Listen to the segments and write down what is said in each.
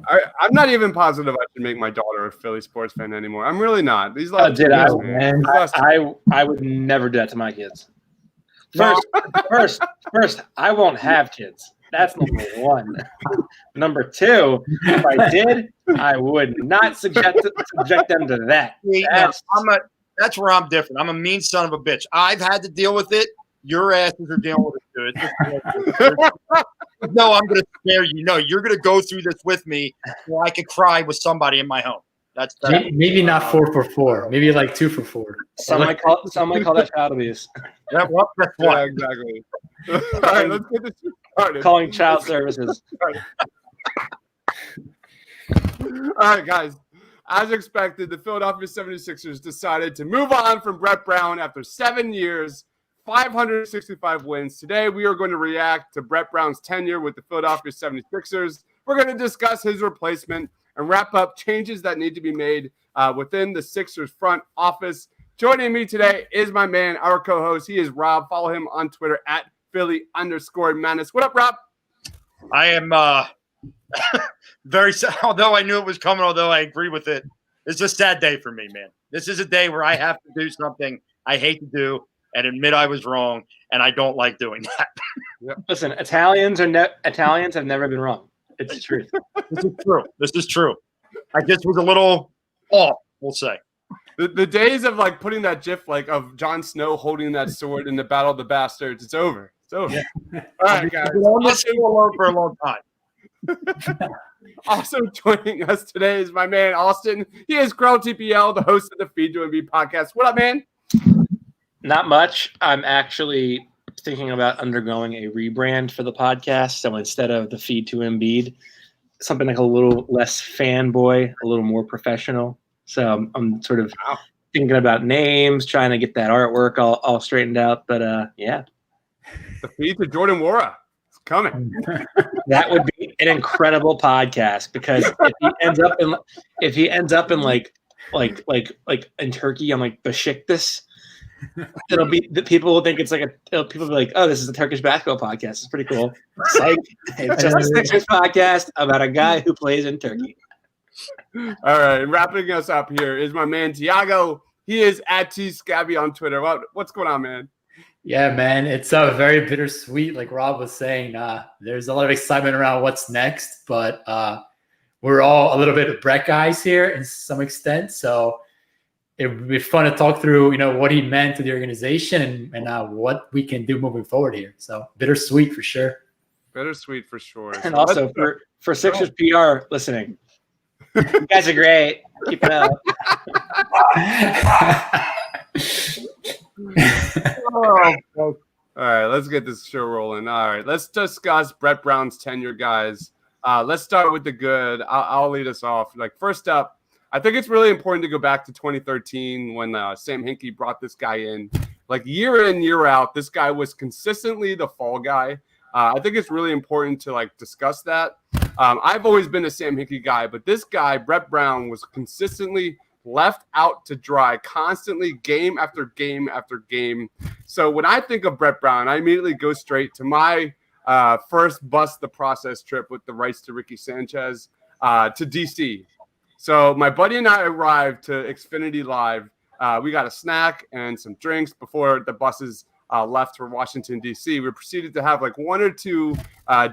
I'm not even positive I should make my daughter a Philly sports fan anymore. I'm really not. These last I would never do that to my kids. First, I won't have kids. That's number one. Number two, if I did, I would not subject them to that. That's where I'm different. I'm a mean son of a bitch. I've had to deal with it. Your asses are dealing with it too. No, I'm going to spare you. No, you're going to go through this with me so I could cry with somebody in my home. That's maybe not 4 for 4. Maybe like 2 for 4. Some might call that child abuse. That's yeah, exactly. All right, let's get this started. Calling child services. All right, guys. As expected, the Philadelphia 76ers decided to move on from Brett Brown after 7 years, 565 wins. Today, we are going to react to Brett Brown's tenure with the Philadelphia 76ers. We're going to discuss his replacement and wrap up changes that need to be made within the Sixers front office. Joining me today is my man, our co-host. He is Rob. Follow him on Twitter at Philly_Madness. What up, Rob? I am very sad. Although I knew it was coming, although I agree with it, it's a sad day for me, man. This is a day where I have to do something I hate to do and admit I was wrong, and I don't like doing that. Yep. Listen, Italians have never been wrong. It's the truth. This is true. I just was a little off, we'll say. The days of like putting that GIF like of Jon Snow holding that sword in the Battle of the Bastards, it's over. It's over. Yeah. All right, guys. Alone for a long time. Also joining us today is my man Austin. He is Crow TPL, the host of the Feed to MB podcast. What up, man? Not much. I'm actually thinking about undergoing a rebrand for the podcast. So instead of the Feed to Embiid, something like a little less fanboy, a little more professional. So I'm sort of thinking about names, trying to get that artwork all straightened out. But yeah. The Feed to Jordan Wara. It's coming. That would be an incredible podcast because if he ends up in like in Turkey on like Besiktas, it'll be the people will think it's like people will be like, oh, this is a Turkish basketball podcast. It's pretty cool. It's like it's just a Sixers podcast about a guy who plays in Turkey. All right, and wrapping us up here is my man Thiago. He is at TScabby on Twitter. What's going on, man? Yeah, man, it's very bittersweet. Like Rob was saying, there's a lot of excitement around what's next, but we're all a little bit of Brett guys here in some extent. So it would be fun to talk through, what he meant to the organization and what we can do moving forward here. So bittersweet for sure. Bittersweet for sure. And also for Sixers PR listening, you guys are great. Keep it up. All right, let's get this show rolling. All right, let's discuss Brett Brown's tenure, guys. Let's start with the good. I'll lead us off. Like first up, I think it's really important to go back to 2013 when Sam Hinkie brought this guy in. Like year in, year out, this guy was consistently the fall guy. I think it's really important to like discuss that. I've always been a Sam Hinkie guy, but this guy, Brett Brown, was consistently left out to dry constantly, game after game after game. So when I think of Brett Brown, I immediately go straight to my first bust the process trip with the rights to Ricky Sanchez to DC. So my buddy and I arrived to Xfinity Live. We got a snack and some drinks before the buses left for Washington, D.C. We proceeded to have like one or two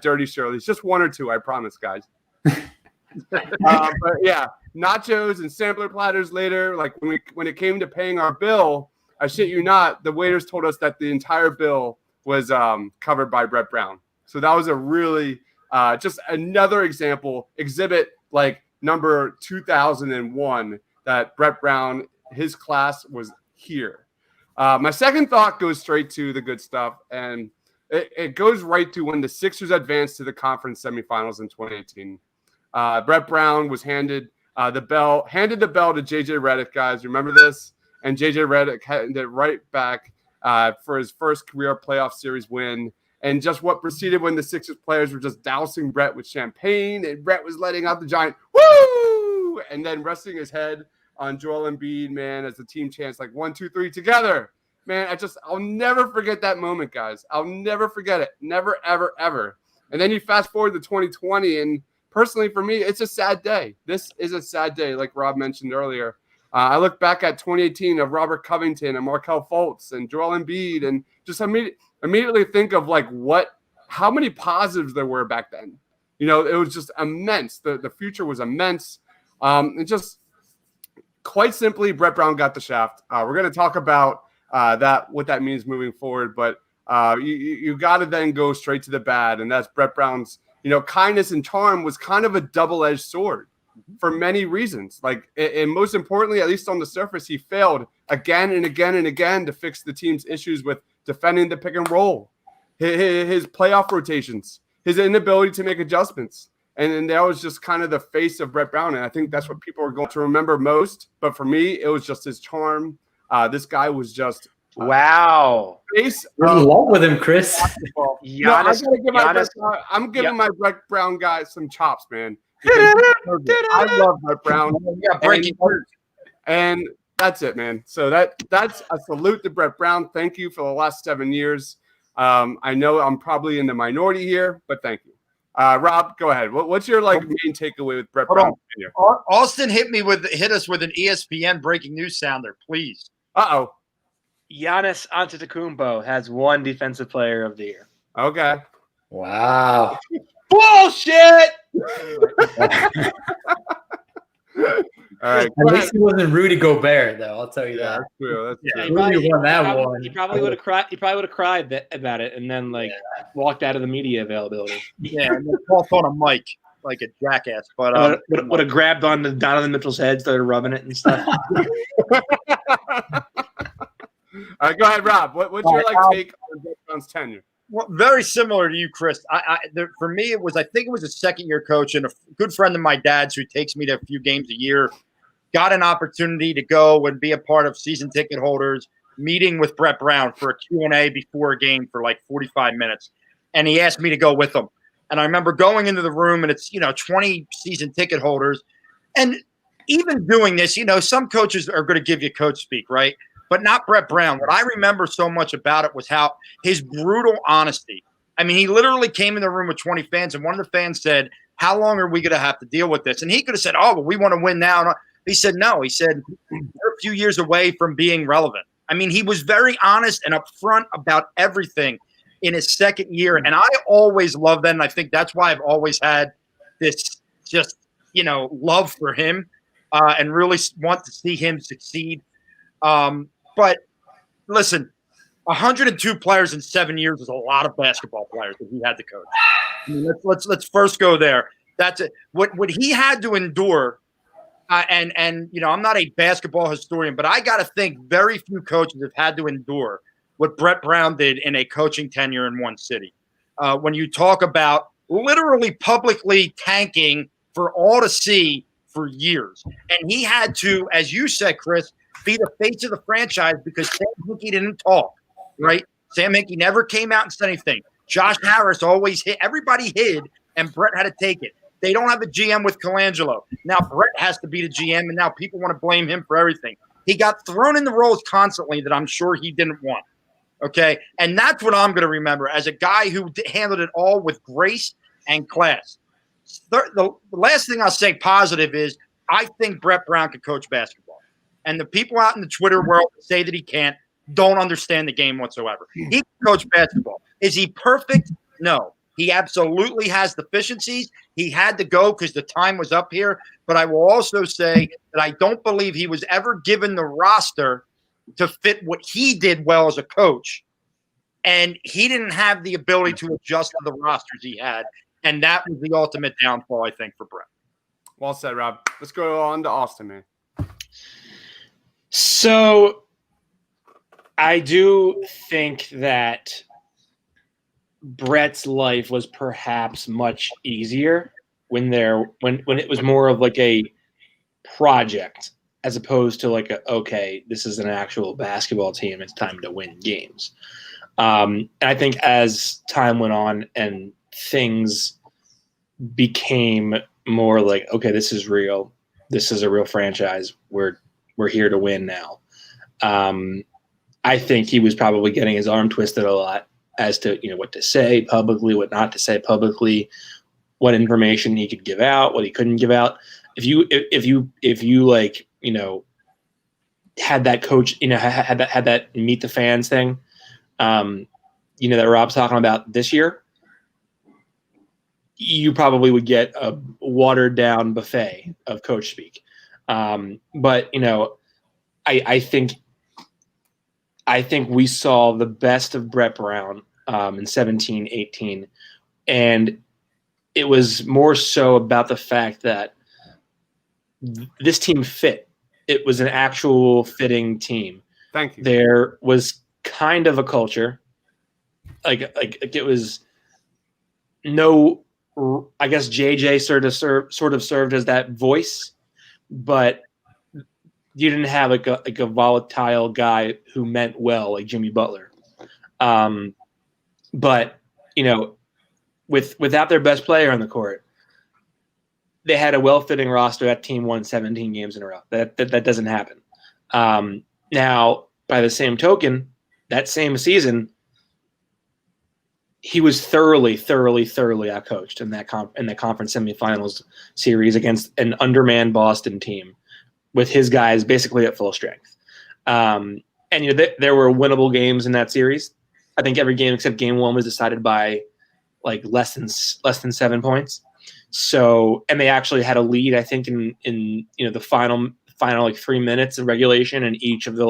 dirty Shirleys, just one or two, I promise, guys. But yeah, nachos and sampler platters later. Like when it came to paying our bill, I shit you not, the waiters told us that the entire bill was covered by Brett Brown. So that was a really just another exhibit like number 2001 that Brett Brown, his class was here. My second thought goes straight to the good stuff, and it goes right to when the Sixers advanced to the conference semifinals in 2018. Brett Brown was handed the bell to JJ Redick, guys. Remember this? And JJ Redick handed it right back for his first career playoff series win. And just what proceeded when the Sixers players were just dousing Brett with champagne, and Brett was letting out the giant woo, and then resting his head on Joel Embiid, man, as the team chants like 1, 2, 3 together. Man, I'll never forget that moment, guys. I'll never forget it. Never, ever, ever. And then you fast forward to 2020, and personally for me, it's a sad day. This is a sad day, like Rob mentioned earlier. I look back at 2018 of Robert Covington and Markelle Fultz and Joel Embiid, and just immediately think of like how many positives there were back then. You know, it was just immense. The future was immense. And just quite simply, Brett Brown got the shaft. We're going to talk about what that means moving forward, but you got to then go straight to the bad, and that's Brett Brown's, kindness and charm was kind of a double-edged sword for many reasons. Like, and most importantly, at least on the surface, he failed again and again and again to fix the team's issues with defending the pick and roll, his playoff rotations, his inability to make adjustments. And that was just kind of the face of Brett Brown. And I think that's what people are going to remember most. But for me, it was just his charm. This guy was just wow. Face. We're in love with him, Chris. I'm giving my Brett Brown guy some chops, man. I love Brett Brown. And that's it, man. So that's a salute to Brett Brown. Thank you for the last 7 years. I know I'm probably in the minority here, but thank you. Rob, go ahead. What's your main takeaway with Brett Brown? Austin hit us with an ESPN breaking news sounder, please. Uh-oh. Giannis Antetokounmpo has won Defensive Player of the Year. Okay. Wow. Bullshit. All right. At least he wasn't Rudy Gobert, though. I'll tell you that. That's true. Rudy won that one. He probably would have cried. He probably would have cried about it, and then walked out of the media availability. Yeah, and then talked on a mic like a jackass. But would have grabbed on Donovan Mitchell's head, started rubbing it and stuff. All right, go ahead, Rob. What's your take on Brett Brown's tenure? Well, very similar to you, Chris. For me, I think it was a second-year coach and a good friend of my dad's who takes me to a few games a year. Got an opportunity to go and be a part of season ticket holders meeting with Brett Brown for a Q&A before a game for 45 minutes. And he asked me to go with him. And I remember going into the room, and it's, 20 season ticket holders. And even doing this, some coaches are going to give you coach speak, right? But not Brett Brown. What I remember so much about it was how his brutal honesty. I mean, he literally came in the room with 20 fans, and one of the fans said, how long are we going to have to deal with this? And he could have said, oh, well, we want to win now. He said, no. He said, we're a few years away from being relevant. I mean, he was very honest and upfront about everything in his second year. And I always loved that. And I think that's why I've always had this just, love for him and really want to see him succeed. But listen, 102 players in 7 years is a lot of basketball players that he had to coach. I mean, let's first go there. That's it. What he had to endure. And I'm not a basketball historian, but I got to think very few coaches have had to endure what Brett Brown did in a coaching tenure in one city. When you talk about literally publicly tanking for all to see for years. And he had to, as you said, Chris, be the face of the franchise because Sam Hinkie didn't talk, right? Sam Hinkie never came out and said anything. Josh Harris always hid. Everybody hid, and Brett had to take it. They don't have a GM with Colangelo. Now Brett has to be the GM, and now people want to blame him for everything. He got thrown in the roles constantly that I'm sure he didn't want, okay? And that's what I'm going to remember as a guy who handled it all with grace and class. The last thing I'll say positive is I think Brett Brown could coach basketball. And the people out in the Twitter world that say that he can't don't understand the game whatsoever. He can coach basketball. Is he perfect? No. He absolutely has deficiencies. He had to go because the time was up here. But I will also say that I don't believe he was ever given the roster to fit what he did well as a coach. And he didn't have the ability to adjust to the rosters he had. And that was the ultimate downfall, I think, for Brett. Well said, Rob. Let's go on to Austin, man. So I do think that Brett's life was perhaps much easier when it was more of like a project as opposed to like okay, this is an actual basketball team. It's time to win games. And I think as time went on and things became more like, okay, this is real. This is a real franchise. We're here to win now. I think he was probably getting his arm twisted a lot as to what to say publicly, what not to say publicly, what information he could give out, what he couldn't give out. If you like, had that coach, had that meet the fans thing, that Rob's talking about this year, you probably would get a watered down buffet of coach speak. But I think we saw the best of Brett Brown in 17-18, and it was more so about the fact that this team fit. It was an actual fitting team. Thank you. There was kind of a culture, like it was no. I guess JJ sort of served as that voice, but you didn't have like a volatile guy who meant well like Jimmy Butler. But without their best player on the court, they had a well-fitting roster. That team won 17 games in a row. That doesn't happen. Now, by the same token, that same season, he was thoroughly outcoached in that conference semifinals series against an undermanned Boston team with his guys basically at full strength. And there were winnable games in that series. I think every game except game 1 was decided by like less than 7 points. So, and they actually had a lead, I think, in the final like 3 minutes of regulation in each of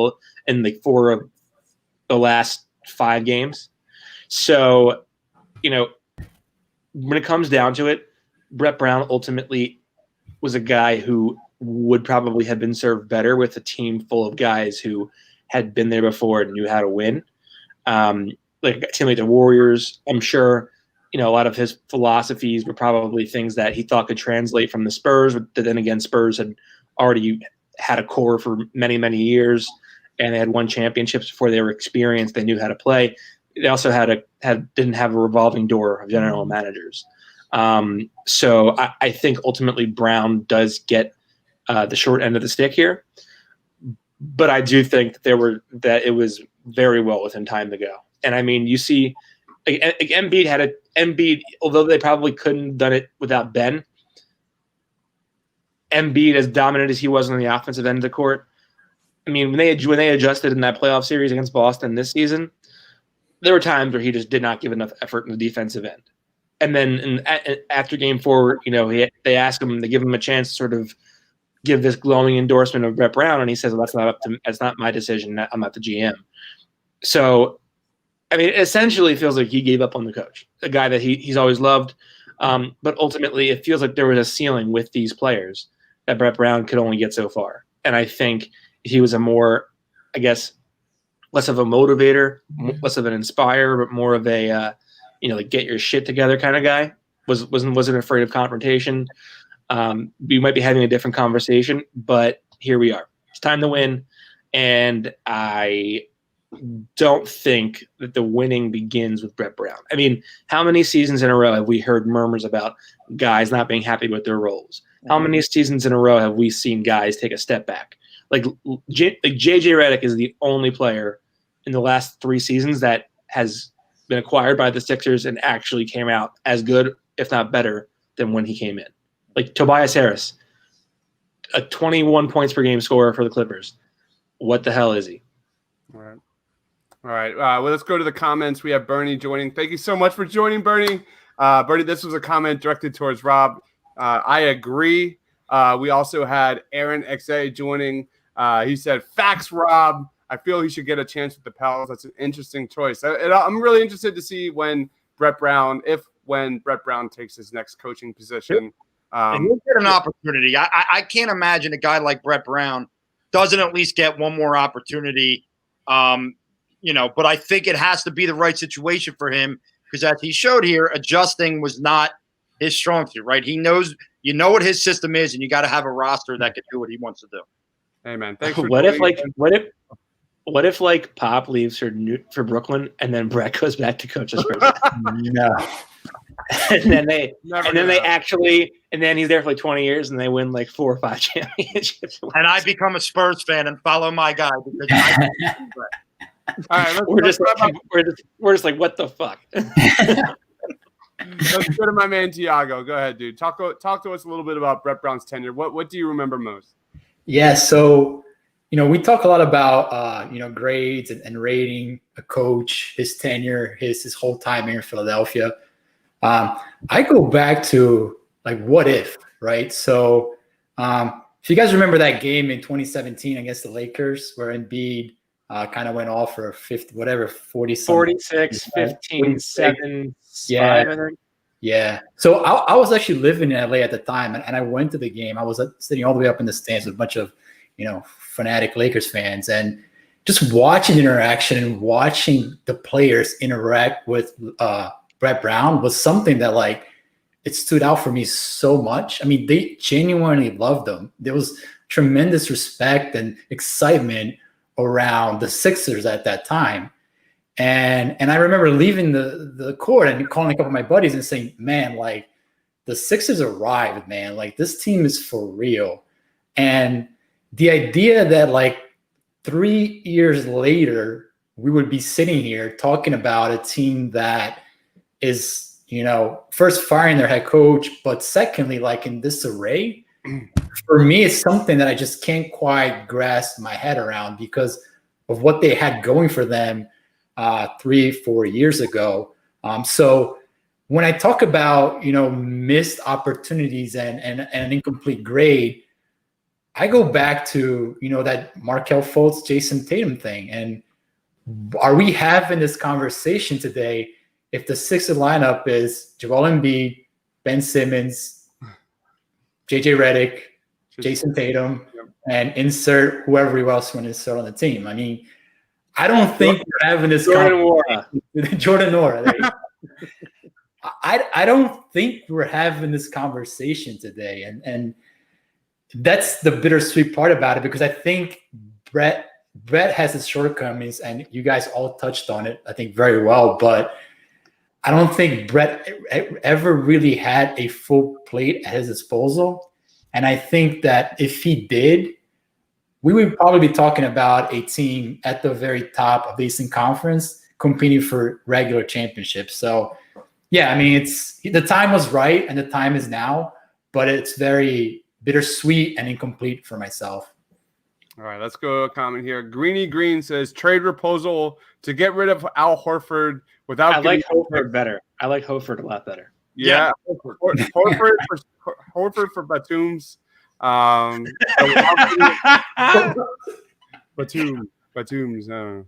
in 4 of the last 5 games. So, when it comes down to it, Brett Brown ultimately was a guy who would probably have been served better with a team full of guys who had been there before and knew how to win. Like a team like the Warriors, I'm sure, a lot of his philosophies were probably things that he thought could translate from the Spurs, but then again, Spurs had already had a core for many, many years, and they had won championships before they were experienced. They knew how to play. They also didn't have a revolving door of general managers. So I think ultimately Brown does get the short end of the stick here, but I do think that it was very well within time to go. And I mean, you see, Embiid, although they probably couldn't have done it without Ben, Embiid, as dominant as he was on the offensive end of the court, I mean, when they adjusted in that playoff series against Boston this season, there were times where he just did not give enough effort in the defensive end. And then after game 4, they ask him, they give him a chance to sort of give this glowing endorsement of Brett Brown, and he says, well, that's not my decision. I'm not the GM. So, I mean, it essentially feels like he gave up on the coach, a guy that he's always loved. But ultimately, it feels like there was a ceiling with these players that Brett Brown could only get so far. And I think he was a more, I guess, less of a motivator, less of an inspirer, but more of a, like get your shit together kind of guy. Wasn't afraid of confrontation. We might be having a different conversation, but here we are. It's time to win, and I don't think that the winning begins with Brett Brown. I mean, how many seasons in a row have we heard murmurs about guys not being happy with their roles? How many seasons in a row have we seen guys take a step back? Like JJ Redick is the only player in the last 3 seasons that has been acquired by the Sixers and actually came out as good, if not better, than when he came in. Like Tobias Harris, a 21 points per game scorer for the Clippers. What the hell is he? All right. Well, let's go to the comments. We have Bernie joining. Thank you so much for joining, Bernie. Bernie, this was a comment directed towards Rob. I agree. We also had Aaron XA joining. He said, facts, Rob. I feel he should get a chance with the Pels. That's an interesting choice. I'm really interested to see when Brett Brown takes his next coaching position. He'll get an opportunity. I can't imagine a guy like Brett Brown doesn't at least get one more opportunity. But I think it has to be the right situation for him because as he showed here, adjusting was not his strong suit, right? He knows, what his system is, and you got to have a roster that can do what he wants to do. Hey man, thanks for what if Pop leaves for Brooklyn and then Brett goes back to coach the Spurs? No. and then he's there for like 20 years and they win like 4 or 5 championships. And I become a Spurs fan and follow my guy because all right, we're just like, what the fuck? Let's go to my man Thiago. Go ahead, dude. Talk to us a little bit about Brett Brown's tenure. What do you remember most? Yeah, so we talk a lot about grades and rating a coach, his tenure, his whole time here in Philadelphia. I go back to like what if, right? So if you guys remember that game in 2017 against the Lakers where Embiid kind of went off for 50, whatever, 46, 15, 7, yeah. 5, I think. Yeah. So I was actually living in LA at the time, and I went to the game. I was sitting all the way up in the stands with a bunch of, fanatic Lakers fans, and just watching interaction and watching the players interact with Brett Brown was something that it stood out for me so much. I mean, they genuinely loved him. There was tremendous respect and excitement around the Sixers at that time. And I remember leaving the court and calling a couple of my buddies and saying, man, the Sixers arrived, man. This team is for real. And the idea that 3 years later, we would be sitting here talking about a team that is, first firing their head coach, but secondly, in this array, for me, it's something that I just can't quite grasp my head around because of what they had going for them 3-4 years ago. So when I talk about, missed opportunities and an incomplete grade, I go back to, that Markelle Fultz, Jason Tatum thing. And are we having this conversation today if the Sixers lineup is Joel Embiid, Ben Simmons, JJ Redick, Jason Tatum, and insert whoever else you want to insert on the team? I mean, I don't think we're having this Jordan Nwora. I don't think we're having this conversation today. And that's the bittersweet part about it, because I think Brett has his shortcomings, and you guys all touched on it, I think, very well. But I don't think Brett ever really had a full plate at his disposal. And I think that if he did, we would probably be talking about a team at the very top of the Eastern Conference competing for regular championships. So, yeah, I mean, the time was right and the time is now, but it's very bittersweet and incomplete for myself. All right, let's go to a comment here. Greeny Green says trade proposal to get rid of Al Horford without. I like Horford better. I like Horford a lot better. Yeah. Horford for Batum's. Batum's. All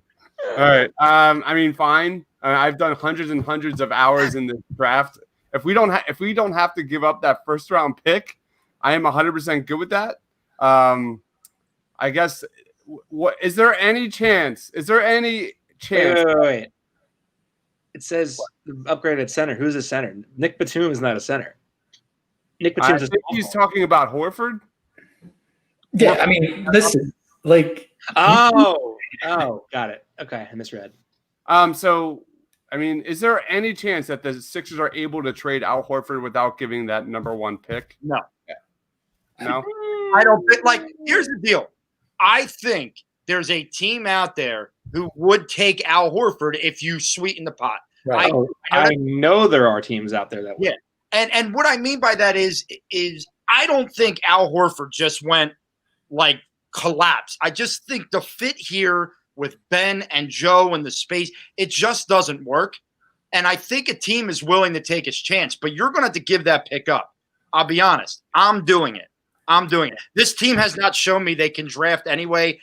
right. I mean, fine. I've done hundreds and hundreds of hours in this draft. If we don't have to give up that first round pick, I am 100% good with that. I guess. What is there any chance? Is there any chance? Wait. It says upgraded center. Who's a center? Nick Batum is not a center. Nick Batum. I think he's talking about Horford. Yeah, I mean, listen, Oh, got it. Okay, I misread. So, I mean, is there any chance that the Sixers are able to trade Al Horford without giving that number one pick? No. No? I don't think, here's the deal. I think there's a team out there who would take Al Horford if you sweeten the pot. Right. I know there are teams out there that would. Yeah. And what I mean by that is I don't think Al Horford just went collapse. I just think the fit here with Ben and Joe and the space, it just doesn't work. And I think a team is willing to take its chance, but you're going to have to give that pick up. I'll be honest. I'm doing it. This team has not shown me they can draft anyway,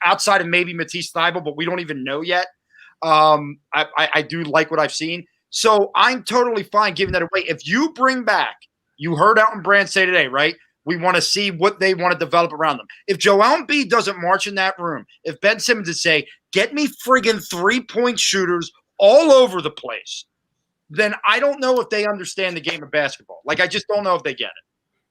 outside of maybe Matisse Thybulle, but we don't even know yet. I do like what I've seen. So I'm totally fine giving that away. If you bring back, you heard Elden Brand say today, right? We want to see what they want to develop around them. If Joel Embiid doesn't march in that room, if Ben Simmons would say, get me friggin' 3-point shooters all over the place, then I don't know if they understand the game of basketball. I just don't know if they get it.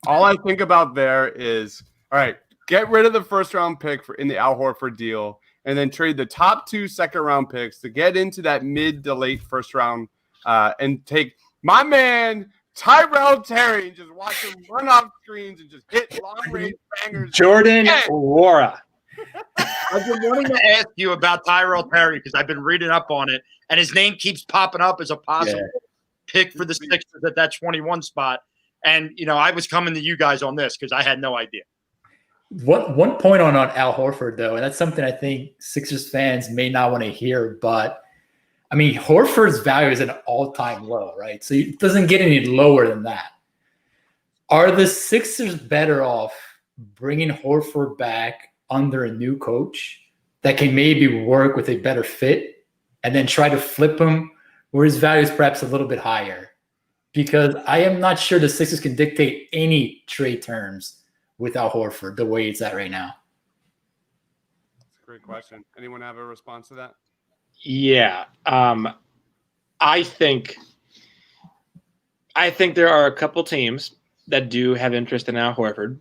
All I think about there is, all right, get rid of the first round pick in the Al Horford deal, and then trade the top 2 second round picks to get into that mid to late first round and take my man Tyrell Terry and just watch him run off screens and just hit long range bangers. Jordan Nwora. I've been wanting to ask you about Tyrell Terry because I've been reading up on it, and his name keeps popping up as a possible pick for the Sixers at that 21 spot. And, I was coming to you guys on this because I had no idea. One point on Al Horford, though, and that's something I think Sixers fans may not want to hear, but I mean, Horford's value is an all-time low, right? So it doesn't get any lower than that. Are the Sixers better off bringing Horford back under a new coach that can maybe work with a better fit and then try to flip him where his value is perhaps a little bit higher? Because I am not sure the Sixers can dictate any trade terms without Horford the way it's at right now. That's a great question. Anyone have a response to that? Yeah. I think there are a couple teams that do have interest in Al Horford.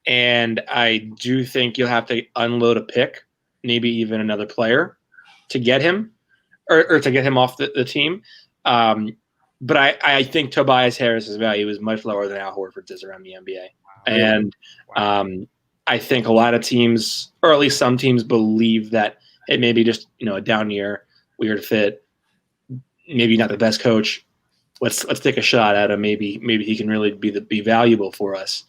And I do think you'll have to unload a pick, maybe even another player to get him or to get him off the team. But I think Tobias Harris's value is much lower than Al Horford's is around the NBA. And I think a lot of teams, or at least some teams, believe that it may be just a down year, weird fit, maybe not the best coach. Let's take a shot at him. Maybe he can really be valuable for us.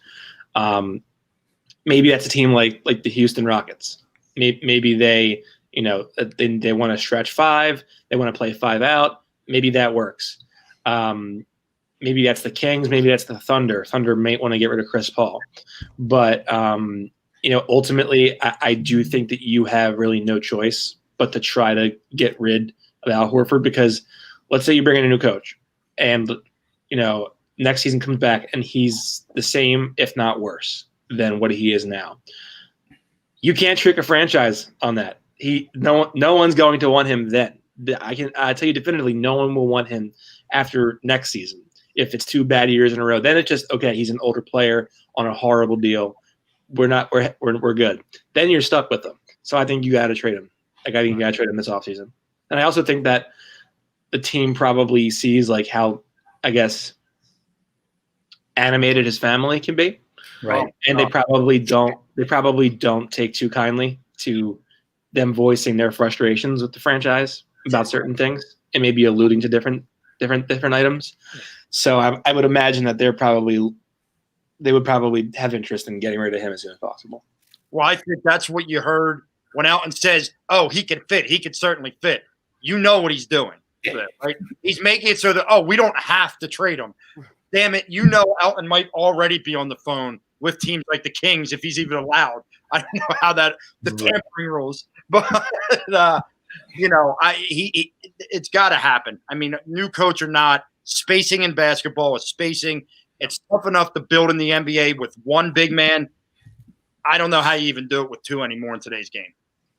Maybe that's a team like the Houston Rockets. Maybe they want to stretch five. They want to play five out. Maybe that works. Maybe that's the Kings. Maybe that's the Thunder. Thunder may want to get rid of Chris Paul. But, ultimately, I do think that you have really no choice but to try to get rid of Al Horford because let's say you bring in a new coach and, next season comes back and he's the same, if not worse, than what he is now. You can't trick a franchise on that. No one's going to want him then. I tell you definitively, no one will want him after next season. If it's 2 bad years in a row, then it's just okay. He's an older player on a horrible deal. We're good. Then you're stuck with him. So I think you got to trade him. I think you got to trade him this offseason. And I also think that the team probably sees how, I guess, animated his family can be. Right. And they probably don't take too kindly to them voicing their frustrations with the franchise about certain things and maybe alluding to different items. So I would imagine that they would probably have interest in getting rid of him as soon as possible. Well, I think that's what you heard when Elton says, "Oh, he can fit. He can certainly fit." You know what he's doing, right? He's making it so that we don't have to trade him. Damn it, Elton might already be on the phone with teams like the Kings if he's even allowed. I don't know how the tampering rules, but it's got to happen. I mean, new coach or not, spacing in basketball is spacing. It's tough enough to build in the NBA with one big man. I don't know how you even do it with 2 anymore in today's game.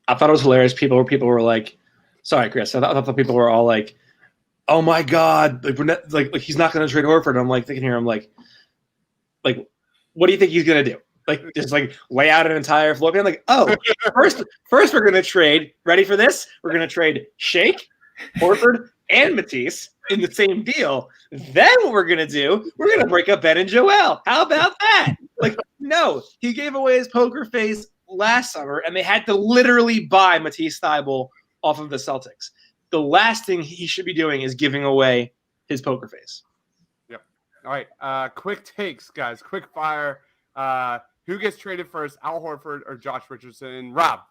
I thought it was hilarious. People were like, sorry, Chris. I thought people were all like, oh my God, he's not going to trade Horford. I'm thinking here, what do you think he's going to do? Just lay out an entire floor plan. First we're going to trade. Ready for this? We're going to trade Shake, Horford, and Matisse in the same deal. Then what we're going to do, we're going to break up Ben and Joel. How about that? No, he gave away his poker face last summer, and they had to literally buy Matisse Thybulle off of the Celtics. The last thing he should be doing is giving away his poker face. Yep. All right. Quick takes, guys. Quick fire. Who gets traded first, Al Horford or Josh Richardson? Rob.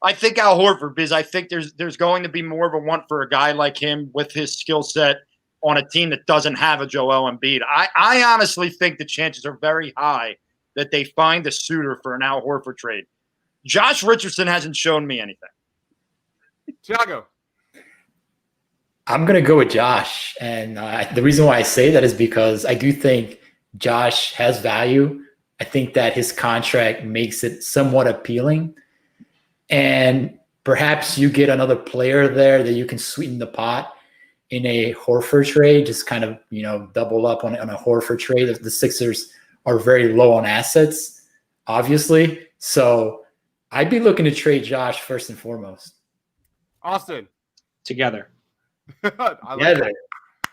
I think Al Horford, because I think there's going to be more of a want for a guy like him with his skill set on a team that doesn't have a Joel Embiid. I honestly think the chances are very high that they find a suitor for an Al Horford trade. Josh Richardson hasn't shown me anything. Thiago. I'm going to go with Josh. And the reason why I say that is because I do think Josh has value. I think that his contract makes it somewhat appealing. And perhaps you get another player there that you can sweeten the pot in a Horford trade, just kind of, double up on a Horford trade. The Sixers are very low on assets, obviously. So I'd be looking to trade Josh first and foremost. Austin. Together. I like that.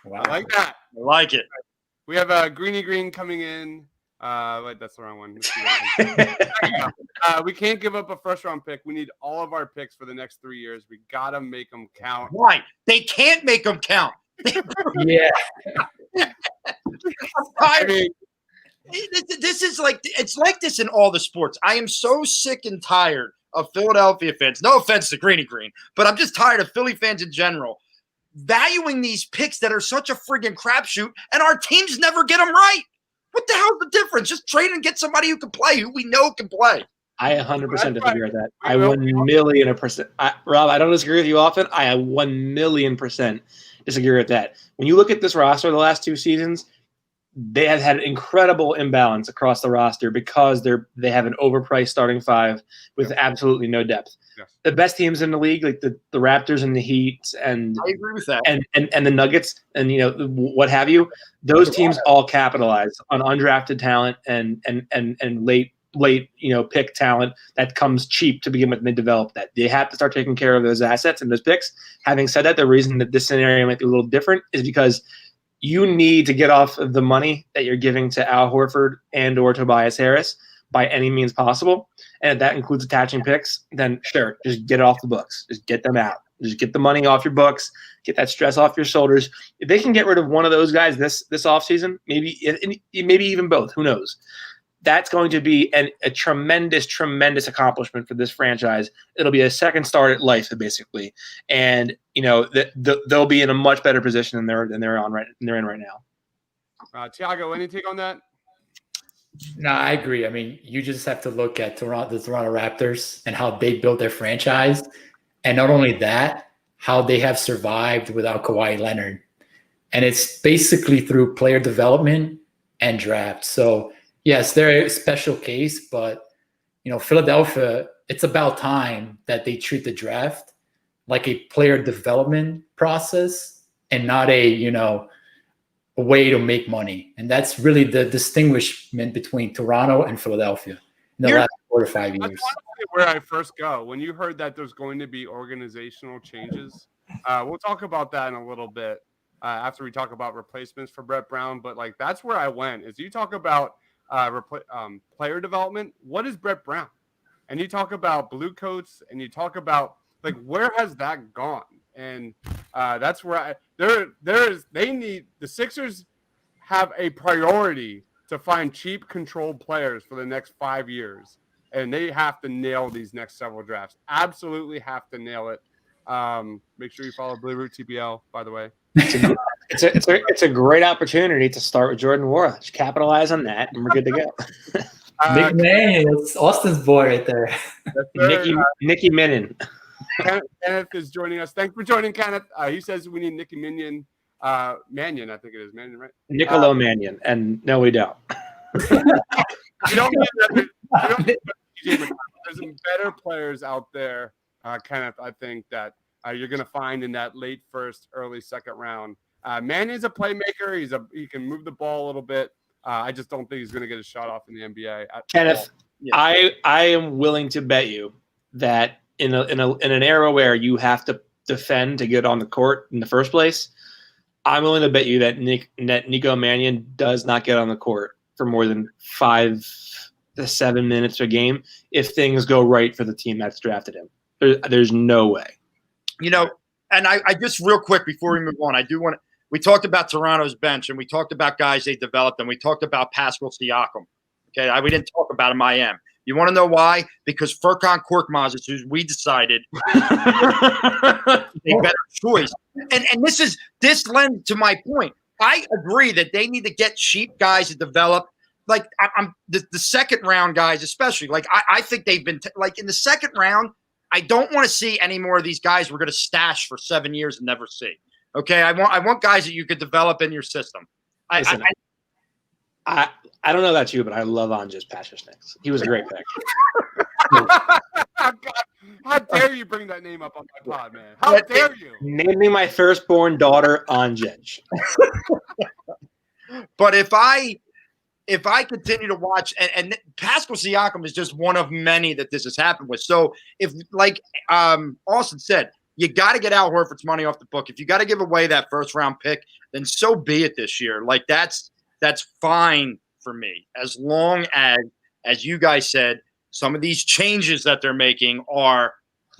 Wow. I like that. I like it. We have Greeny Green coming in. Wait, that's the wrong one. We can't give up a first-round pick. We need all of our picks for the next 3 years. We got to make them count. Why? They can't make them count. Yeah. I mean, This is like it's like this in all the sports. I am so sick and tired of Philadelphia fans. No offense to Greeny Green, but I'm just tired of Philly fans in general valuing these picks that are such a friggin' crapshoot, and our teams never get them right. What the hell's the difference? Just trade and get somebody who can play, who we know can play. I 100% disagree with that. I 1,000,000%. Rob, I don't disagree with you often. I 1,000,000% disagree with that. When you look at this roster the last 2 seasons, they have had incredible imbalance across the roster because they have an overpriced starting 5 with absolutely no depth. Yes. The best teams in the league, like the Raptors and the Heat and I agree with that. And the Nuggets and what have you, those teams all capitalize on undrafted talent and late pick talent that comes cheap to begin with, and they develop that. They have to start taking care of those assets and those picks. Having said that, the reason that this scenario might be a little different is because you need to get off of the money that you're giving to Al Horford and or Tobias Harris by any means possible. And if that includes attaching picks, then sure, just get it off the books. Just get them out. Just get the money off your books. Get that stress off your shoulders. If they can get rid of one of those guys this offseason, maybe even both, who knows? That's going to be a tremendous, tremendous accomplishment for this franchise. It'll be a second start at life, basically, and they'll be in a much better position than they're in right now. Thiago, any take on that? No, I agree. I mean, you just have to look at the Toronto Raptors and how they built their franchise, and not only that, how they have survived without Kawhi Leonard, and it's basically through player development and draft. So. Yes, they're a special case, but Philadelphia, it's about time that they treat the draft like a player development process and not a way to make money. And that's really the distinguishment between Toronto and Philadelphia in the last 4 to 5 years. That's where I first go. When you heard that there's going to be organizational changes, we'll talk about that in a little bit after we talk about replacements for Brett Brown. But that's where I went. Is you talk about player development. What is Brett Brown? And you talk about blue coats, and you talk about where has that gone? And that's where the Sixers have a priority to find cheap, controlled players for the next 5 years, and they have to nail these next several drafts. Absolutely have to nail it. Make sure you follow Blue Root TPL, by the way. It's a great opportunity to start with Jordan Nwora. Just capitalize on that, and we're good to go. Big man, it's Austin's boy right there. Nicky Manion. Kenneth is joining us. Thanks for joining, Kenneth. He says we need Nicky Manion. Manion, I think it is. Manion, right? Nicolo Manion. And no, we don't. You don't need there's some better players out there, Kenneth, I think that you're going to find in that late first, early second round. Manion's a playmaker. He can move the ball a little bit. I just don't think he's going to get a shot off in the NBA. Kenneth, I am willing to bet you that in an era where you have to defend to get on the court in the first place, I'm willing to bet you that Nico Manion does not get on the court for more than 5 to 7 minutes a game if things go right for the team that's drafted him. There's no way. And I just real quick before we move on, I do want to. We talked about Toronto's bench, and we talked about guys they developed, and we talked about Pascal Siakam. Okay, we didn't talk about him. I am. You want to know why? Because Furkan Korkmaz is who we decided a better choice. And this lends to my point. I agree that they need to get cheap guys to develop. I'm the second round guys, especially. I think they've been in the second round. I don't want to see any more of these guys we're going to stash for 7 years and never see. Okay, I want guys that you could develop in your system. Listen, I don't know about you, but I love Anges Pashasniks. He was a great pick. God, how dare you bring that name up on my pod, man? How dare you? Naming my firstborn daughter Anges. But if I continue to watch, and Pascal Siakam is just one of many that this has happened with. So if, Austin said, you got to get Al Horford's money off the book. If you got to give away that first round pick, then so be it this year. That's fine for me, as long as you guys said, some of these changes that they're making are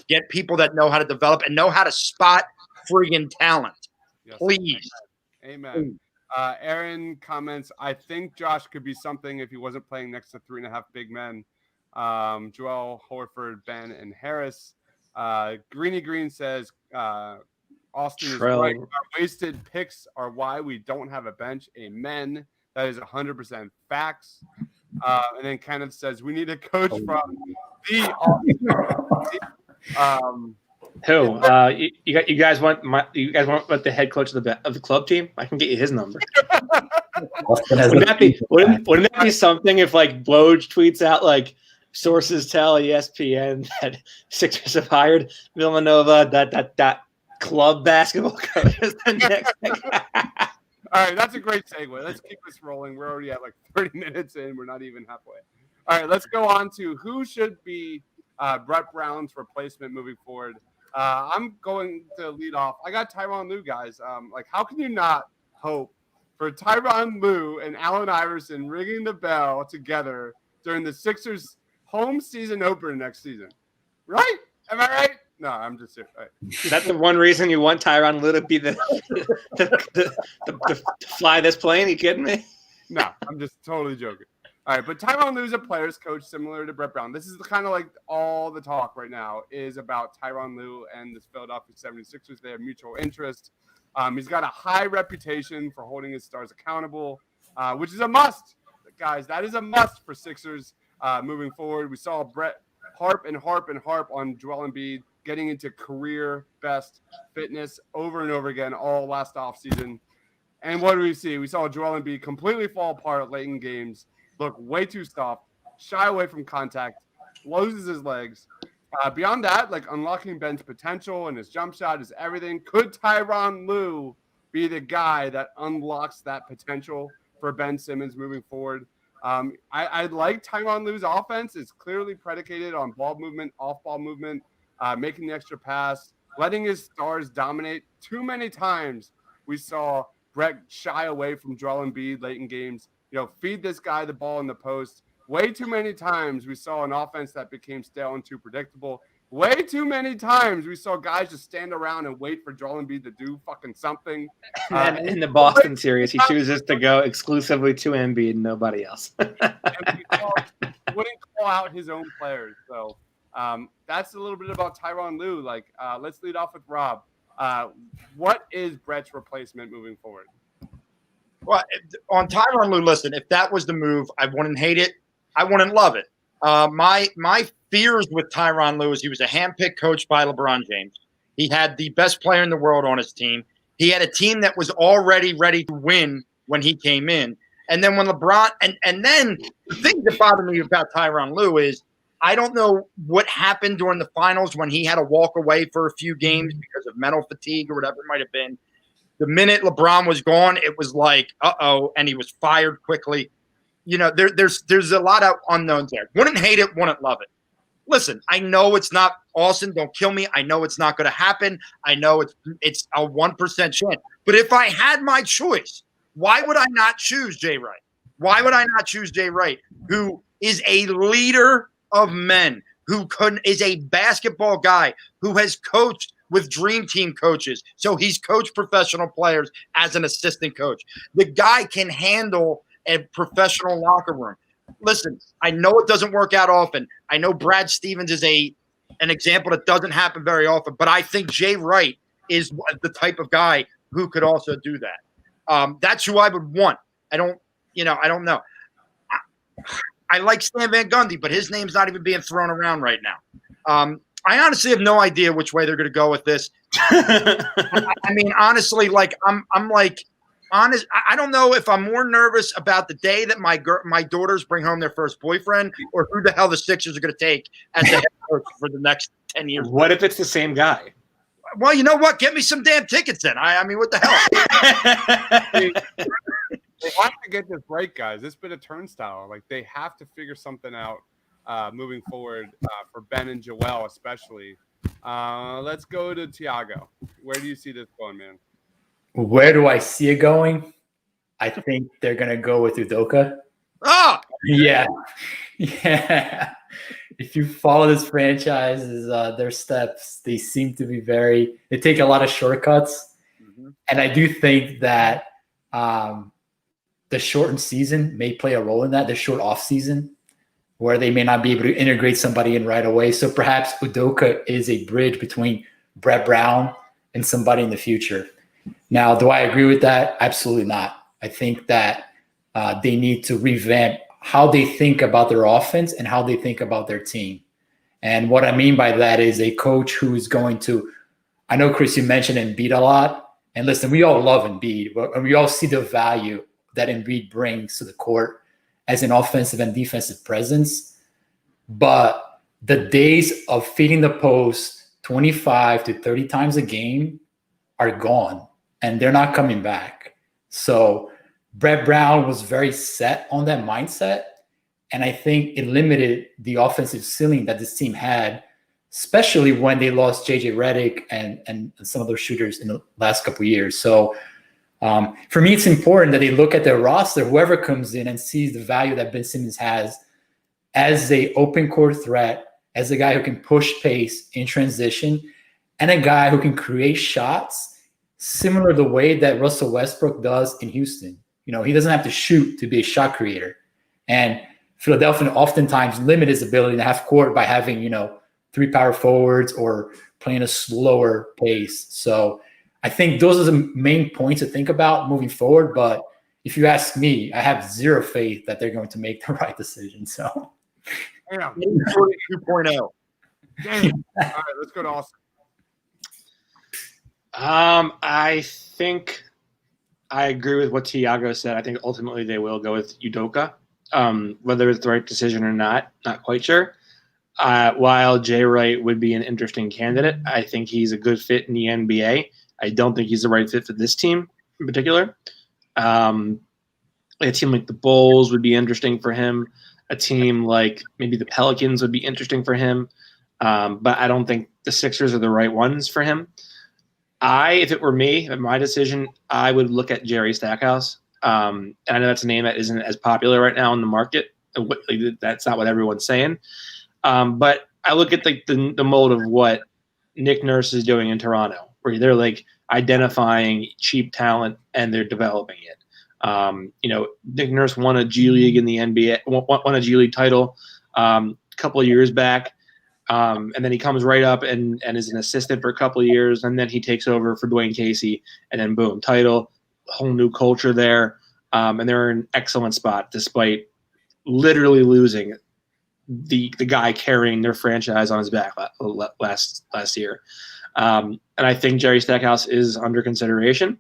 get people that know how to develop and know how to spot friggin' talent. Yes. Please. Amen. Aaron comments, I think Josh could be something if he wasn't playing next to 3.5 big men. Joel, Horford, Ben, and Harris. Greeny Green says, Austin is right. Our wasted picks are why we don't have a bench. Amen. That is 100% facts. And then Kenneth says, we need a coach from the Who? You guys want the head coach of the club team? I can get you his number. Wouldn't that be something if like Woj tweets out like sources tell ESPN that Sixers have hired Villanova that club basketball coach is the next guy. All right, that's a great segue. Let's keep this rolling. We're already at like 30 minutes in. We're not even halfway. All right, let's go on to who should be Brett Brown's replacement moving forward. I'm going to lead off. I got TYRONN Lue, guys. Like, how can you not hope for TYRONN Lue and Allen Iverson ringing the bell together during the Sixers' home season opener next season? Right? Am I right? No, I'm just here. Right. Is that the one reason you want TYRONN Lue to be the fly this plane? Are you kidding me? No, I'm just totally joking. All right, but TYRONN Lue is a player's coach similar to Brett Brown. This is kind of like all the talk right now is about TYRONN Lue and the Philadelphia 76ers. They have mutual interest. He's got a high reputation for holding his stars accountable, which is a must. Guys, that is a must for Sixers moving forward. We saw Brett harp on Joel Embiid getting into career best fitness over and over again all last offseason. And what do we see? We saw Joel Embiid completely fall apart late in games, look way too soft, shy away from contact, loses his legs. Beyond that, like unlocking Ben's potential and his jump shot is everything. Could TYRONN Lue be the guy that unlocks that potential for Ben Simmons moving forward? I like TYRONN Lue's offense. It's clearly predicated on ball movement, off-ball movement, making the extra pass, letting his stars dominate. Too many times we saw Brett shy away from Joel Embiid late in games. Feed this guy the ball in the post. Way too many times we saw an offense that became stale and too predictable. Way too many times we saw guys just stand around and wait for Joel Embiid to do fucking something. And in the Boston series, he chooses to go exclusively to Embiid and nobody else. And wouldn't call out his own players. So that's a little bit about TYRONN Lue. Like, let's lead off with Rob. What is Brett's replacement moving forward? Well, on TYRONN Lue, listen, if that was the move, I wouldn't hate it. I wouldn't love it. My fears with TYRONN Lue is he was a handpicked coach by LeBron James. He had the best player in the world on his team. He had a team that was already ready to win when he came in. And then when LeBron – and then the thing that bothered me about TYRONN Lue is I don't know what happened during the finals when he had to walk away for a few games because of mental fatigue or whatever it might have been. The minute LeBron was gone, it was like, uh-oh, and he was fired quickly. There's a lot of unknowns there. Wouldn't hate it, wouldn't love it. Listen, I know it's not Austin. Don't kill me. I know it's not going to happen. I know it's a 1% chance. But if I had my choice, why would I not choose Jay Wright? Why would I not choose Jay Wright, who is a leader of men, who is a basketball guy, who has coached with dream team coaches. So he's coached professional players as an assistant coach. The guy can handle a professional locker room. Listen, I know it doesn't work out often. I know Brad Stevens is an example that doesn't happen very often, but I think Jay Wright is the type of guy who could also do that. That's who I would want. I don't know. I like Stan Van Gundy, but his name's not even being thrown around right now. I honestly have no idea which way they're going to go with this. I mean, honestly, like I'm like honest. I don't know if I'm more nervous about the day that my daughters bring home their first boyfriend, or who the hell the Sixers are going to take as the head coach for the next 10 years. What if it's the same guy? Well, you know what? Get me some damn tickets then. I mean, what the hell? They have to get this right, guys. It's been a turnstile. Like, they have to figure something out moving forward for Ben and Joel especially. Let's go to Thiago. Where do you see this going, man? Where do I see it going? I think they're going to go with Udoka. Ah! Yeah. If you follow this franchise's their steps, they seem to be they take a lot of shortcuts. And I do think that the shortened season may play a role in that, the short off season, where they may not be able to integrate somebody in right away. So perhaps Udoka is a bridge between Brett Brown and somebody in the future. Now, do I agree with that? Absolutely not. I think that they need to revamp how they think about their offense and how they think about their team. And what I mean by that is a coach who is going to, I know, Chris, you mentioned Embiid a lot. And listen, we all love Embiid, but we all see the value that Embiid brings to the court as an offensive and defensive presence. But the days of feeding the post 25 to 30 times a game are gone, and they're not coming back. So Brett Brown was very set on that mindset, and I think it limited the offensive ceiling that this team had, especially when they lost JJ Redick and some of those shooters in the last couple of years. So for me, it's important that they look at their roster, whoever comes in, and sees the value that Ben Simmons has as a open court threat, as a guy who can push pace in transition, and a guy who can create shots similar to the way that Russell Westbrook does in Houston. You know, he doesn't have to shoot to be a shot creator. And Philadelphia oftentimes limit his ability to half court by having, 3 power forwards or playing a slower pace. So I think those are the main points to think about moving forward. But if you ask me, I have zero faith that they're going to make the right decision. So, Damn. 2.0. Damn. All right, let's go to Austin. I think I agree with what Thiago said. I think ultimately they will go with Udoka. Whether it's the right decision or not quite sure. While Jay Wright would be an interesting candidate, I think he's a good fit in the NBA. I don't think he's the right fit for this team in particular. A team like the Bulls would be interesting for him. A team like maybe the Pelicans would be interesting for him. But I don't think the Sixers are the right ones for him. If it were me, my decision, I would look at Jerry Stackhouse. And I know that's a name that isn't as popular right now in the market. That's not what everyone's saying. But I look at the mold of what Nick Nurse is doing in Toronto, where they're like identifying cheap talent and they're developing it. Nick Nurse won a G League in the NBA, won a G League title a couple of years back. And then he comes right up and is an assistant for a couple of years. And then he takes over for Dwayne Casey, and then boom, title, whole new culture there. And they're in an excellent spot despite literally losing the guy carrying their franchise on his back last year. And I think Jerry Stackhouse is under consideration,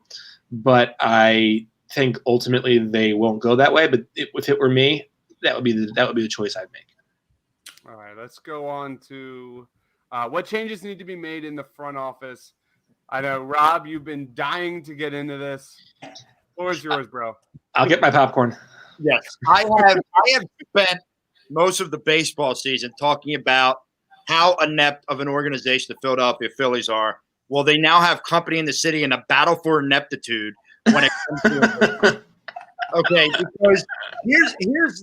but I think ultimately they won't go that way. But if it were me, that would be the choice I'd make. All right, let's go on to what changes need to be made in the front office. I know, Rob, you've been dying to get into this. Floor is yours, bro. I'll get my popcorn. Yes, I have spent most of the baseball season talking about how inept of an organization the Philadelphia Phillies are. Well, they now have company in the city in a battle for ineptitude when it comes to okay, because here's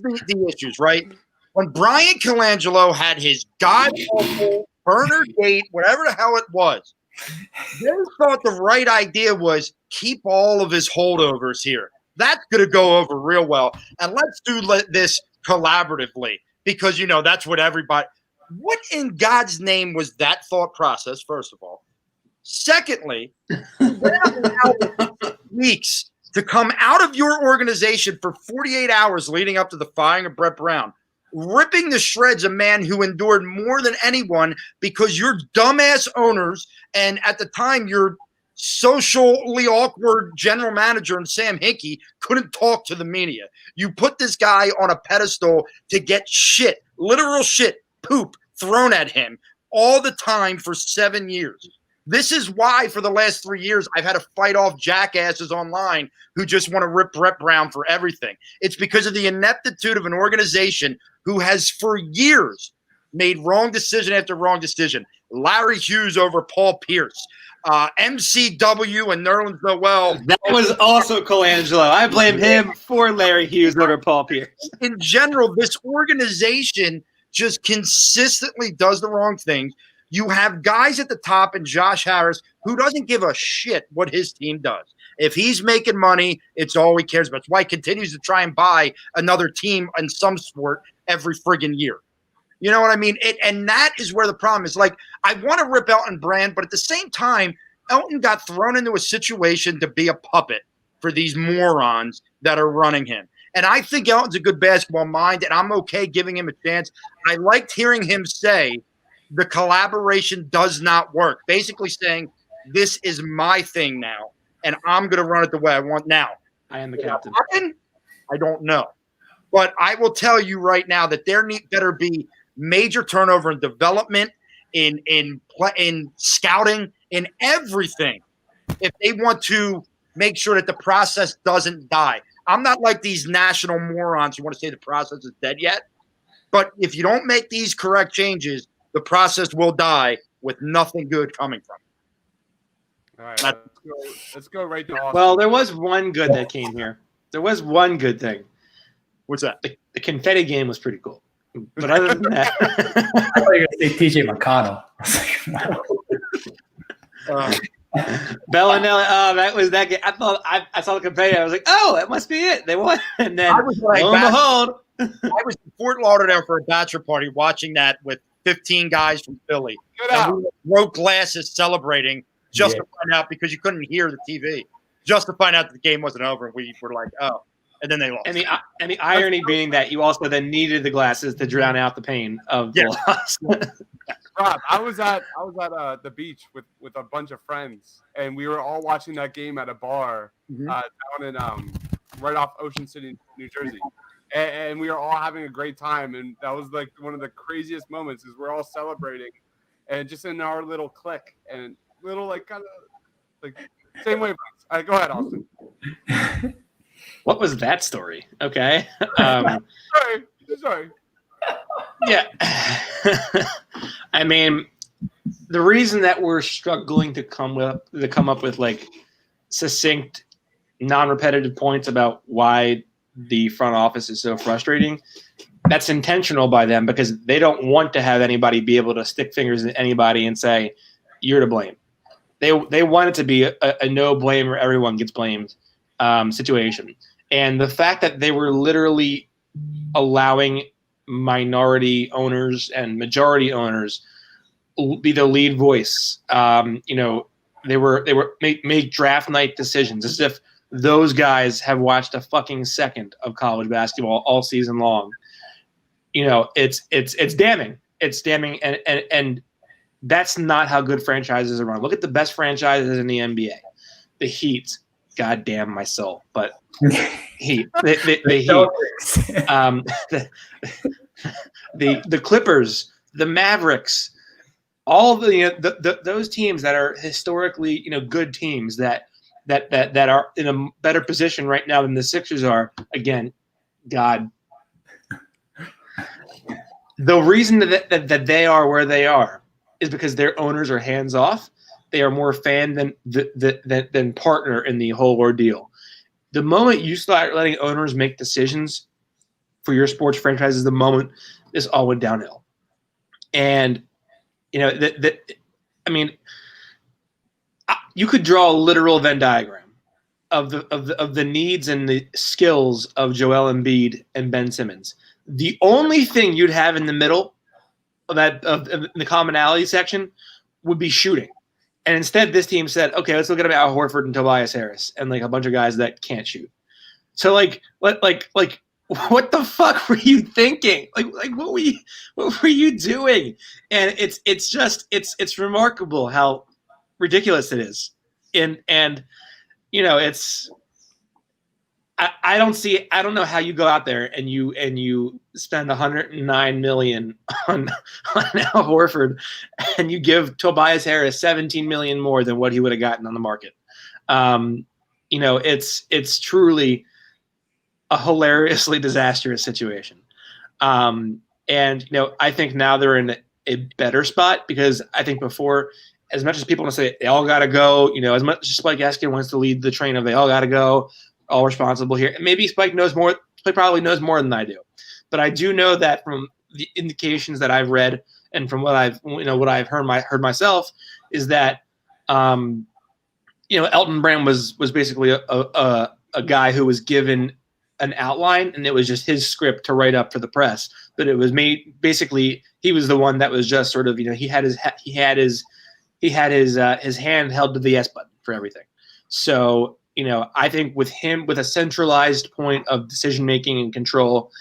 the issues, right? When Brian Colangelo had his god-awful burner gate, whatever the hell it was, they thought the right idea was keep all of his holdovers here. That's going to go over real well. And let's do this collaboratively because, that's what everybody – what in God's name was that thought process, first of all? Secondly, weeks to come out of your organization for 48 hours leading up to the firing of Brett Brown, ripping to shreds a man who endured more than anyone because your dumbass owners and at the time your socially awkward general manager and Sam Hinkie couldn't talk to the media. You put this guy on a pedestal to get shit, literal shit, poop thrown at him all the time for 7 years. This is why for the last 3 years I've had to fight off jackasses online who just want to rip Brett Brown for everything. It's because of the ineptitude of an organization who has for years made wrong decision after wrong decision. Larry Hughes over Paul Pierce. MCW and Nerlens Noel. That was also Colangelo. I blame him for Larry Hughes over Paul Pierce. In general, this organization just consistently does the wrong thing. You have guys at the top and Josh Harris who doesn't give a shit what his team does. If he's making money, it's all he cares about. It's why he continues to try and buy another team in some sport every friggin' year. You know what I mean? And that is where the problem is. Like, I want to rip Elton Brand, but at the same time, Elton got thrown into a situation to be a puppet for these morons that are running him. And I think Elton's a good basketball mind, and I'm okay giving him a chance. I liked hearing him say the collaboration does not work, basically saying this is my thing now, and I'm going to run it the way I want now. I am the captain. I don't know. But I will tell you right now that there better be major turnover in development, in scouting, in everything, if they want to make sure that the process doesn't die. I'm not like these national morons who want to say the process is dead yet. But if you don't make these correct changes, the process will die with nothing good coming from it. All right, let's go right to Austin. Well, there was one good that came here. There was one good thing. What's that? The confetti game was pretty cool. But other than that, I thought you were going to say TJ McConnell. Bellinelli. Oh, that was that game. I thought I saw the confetti. I was like, oh, that must be it. They won. And then I was like, lo and behold, I was in Fort Lauderdale for a bachelor party watching that with 15 guys from Philly. And we broke glasses celebrating just to find out, because you couldn't hear the TV, just to find out that the game wasn't over. And we were like, oh. And then they lost. And the irony being that you also then needed the glasses to drown out the pain of the loss. Rob, I was at the beach with a bunch of friends, and we were all watching that game at a bar down in right off Ocean City, New Jersey, and we were all having a great time. And that was like one of the craziest moments, is we're all celebrating, and just in our little clique and little like kind of like same wavelengths. All right, go ahead, Austin. What was that story? Okay. Sorry. Yeah. I mean, the reason that we're struggling to come up with like succinct, non-repetitive points about why the front office is so frustrating, that's intentional by them, because they don't want to have anybody be able to stick fingers at anybody and say, you're to blame. They want it to be a no blame or everyone gets blamed situation. And the fact that they were literally allowing minority owners and majority owners be the lead voice, they were make draft night decisions as if those guys have watched a fucking second of college basketball all season long. It's damning. It's damning, and that's not how good franchises are run. Look at the best franchises in the NBA, the Heat. God damn my soul, but Heat, the Heat, the Clippers, the Mavericks, all those teams that are historically good teams that are in a better position right now than the Sixers are. Again, God, the reason that they are where they are is because their owners are hands off. They are more fan than partner in the whole ordeal. The moment you start letting owners make decisions for your sports franchises, the moment this all went downhill. And you could draw a literal Venn diagram of the needs and the skills of Joel Embiid and Ben Simmons. The only thing you'd have in the middle of the commonality section would be shooting. And instead, this team said, okay, let's look at Al Horford and Tobias Harris and like a bunch of guys that can't shoot. So like what the fuck were you thinking? Like what were you doing? And it's remarkable how ridiculous it is. And it's I don't know how you go out there and you spend $109 million on Al Horford and you give Tobias Harris $17 million more than what he would have gotten on the market. It's truly a hilariously disastrous situation. I think now they're in a better spot, because I think before, as much as people want to say they all got to go, as much as Spike Eskin wants to lead the train of they all got to go, all responsible here. And maybe Spike knows more. Spike probably knows more than I do. But I do know that from the indications that I've read and from what I've heard myself is that Elden Brand was basically a guy who was given an outline, and it was just his script to write up for the press. But it was made basically he was the one that was just sort of he had his hand held to the yes button for everything. So I think with him, with a centralized point of decision making and control,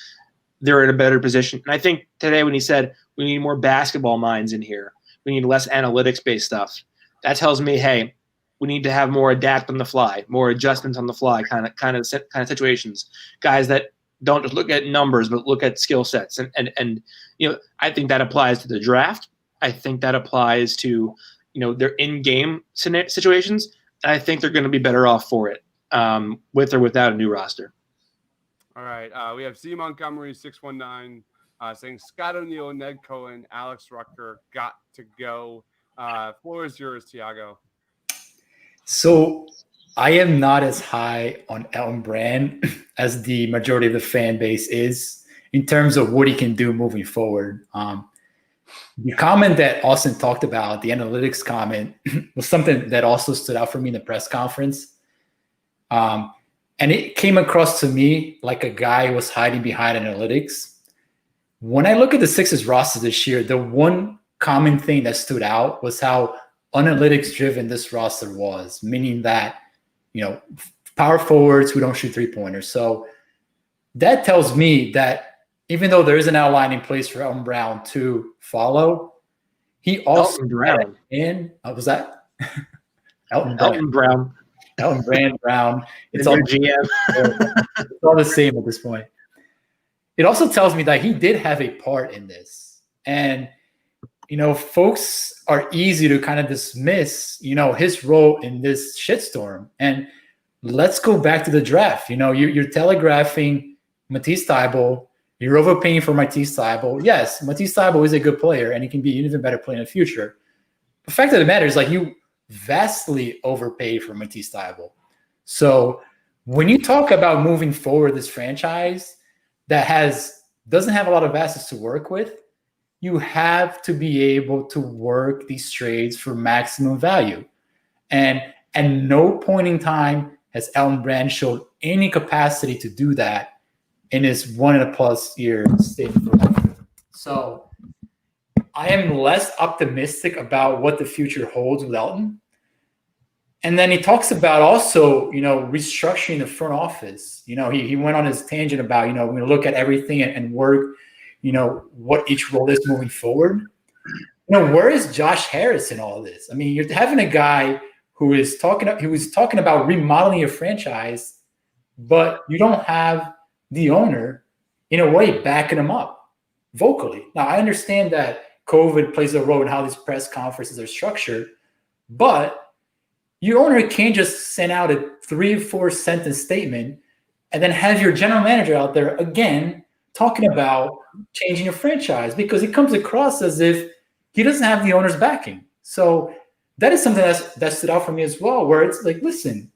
they're in a better position. And I think today when he said we need more basketball minds in here, we need less analytics based stuff, that tells me, hey, we need to have more adapt on the fly, more adjustments on the fly kind of situations. Guys that don't just look at numbers but look at skill sets. And I think that applies to the draft. I think that applies to their in-game situations. And I think they're going to be better off for it, with or without a new roster. All right. We have C. Montgomery 619 saying Scott O'Neal, Ned Cohen, Alex Rucker got to go. Floor is yours, Thiago. So I am not as high on Elden Brand as the majority of the fan base is in terms of what he can do moving forward. The comment that Austin talked about, the analytics comment, was something that also stood out for me in the press conference. And it came across to me like a guy was hiding behind analytics. When I look at the Sixers roster this year, the one common thing that stood out was how analytics driven this roster was, meaning that, power forwards who don't shoot 3-pointers. So that tells me that even though there is an outline in place for Elton Brown to follow, he also Brown. Was that Elton Brown. It's all GM. It's all the same at this point. It also tells me that he did have a part in this. And folks are easy to kind of dismiss, his role in this shitstorm. And let's go back to the draft. You're telegraphing Matisse Thybulle. You're overpaying for Matisse Thybulle. Yes, Matisse Thybulle is a good player, and he can be an even better player in the future. The fact of the matter is, you vastly overpaid for Matisse Thybulle. So when you talk about moving forward this franchise that doesn't have a lot of assets to work with, you have to be able to work these trades for maximum value. And at no point in time has Elton Brand showed any capacity to do that in his 1+ year stint. So I am less optimistic about what the future holds with Elton. And then he talks about also, restructuring the front office. He went on his tangent about, we're going to look at everything and work, what each role is moving forward. Where is Josh Harris in all this? I mean, you're having a guy who was talking about remodeling your franchise, but you don't have the owner in a way backing him up vocally. Now, I understand that COVID plays a role in how these press conferences are structured, but your owner can't just send out a 3 or 4 sentence statement and then have your general manager out there again talking about changing your franchise, because it comes across as if he doesn't have the owner's backing. So that is something that stood out for me as well, where it's like, listen,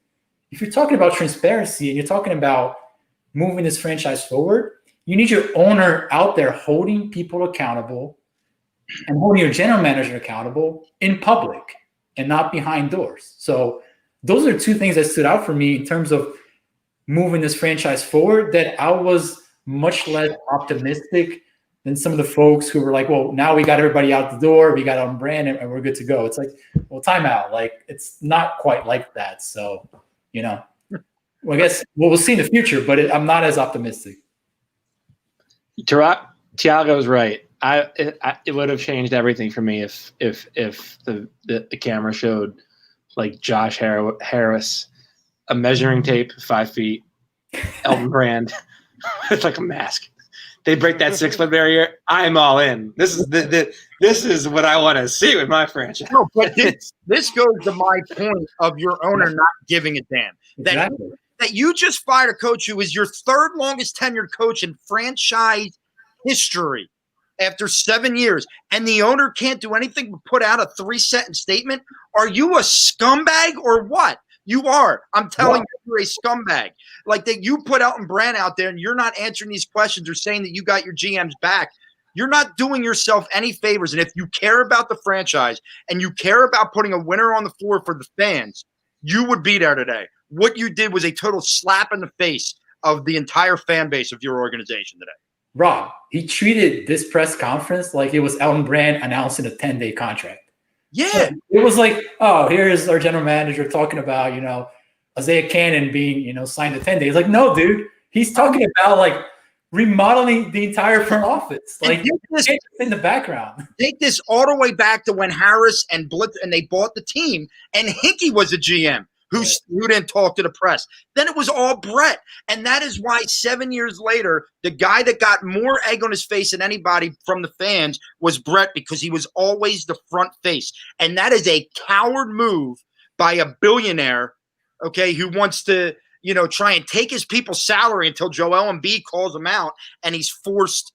if you're talking about transparency and you're talking about moving this franchise forward, you need your owner out there holding people accountable and holding your general manager accountable in public and not behind doors. So those are 2 things that stood out for me in terms of moving this franchise forward, that I was much less optimistic than some of the folks who were like, well, now we got everybody out the door, we got on brand, and we're good to go. It's like, well, time out. Like, it's not quite like that. So, well, I guess we'll see in the future, but I'm not as optimistic. Thiago's right. It would have changed everything for me if the camera showed like Josh Harris, a measuring tape, 5 feet, Elton Brand. It's like a mask. They break that 6-foot barrier. I'm all in. This is what I want to see with my franchise. No, but this goes to my point of your owner not giving a damn. That you just fired a coach who is your 3rd longest tenured coach in franchise history after 7 years, and the owner can't do anything but put out a 3-sentence statement. Are you a scumbag or what? You are. I'm telling you, you're a scumbag. Like that, you put Elton Brand out there and you're not answering these questions or saying that you got your GM's back. you're not doing yourself any favors. And if you care about the franchise and you care about putting a winner on the floor for the fans, you would be there today. What you did was a total slap in the face of the entire fan base of your organization today. Rob, he treated this press conference like it was Elden Brand announcing a 10-day contract. Yeah. It was like, oh, here's our general manager talking about, Isaiah Cannon being, signed to 10 days. Like, no, dude. He's talking about, like, remodeling the entire front office. Like, this in the background. Take this all the way back to when Harris and Blitz and they bought the team, and Hinkie was a GM who didn't talk to the press. Then it was all Brett. And that is why 7 years later, the guy that got more egg on his face than anybody from the fans was Brett, because he was always the front face. And that is a coward move by a billionaire, okay, who wants to, try and take his people's salary until Joel Embiid calls him out and he's forced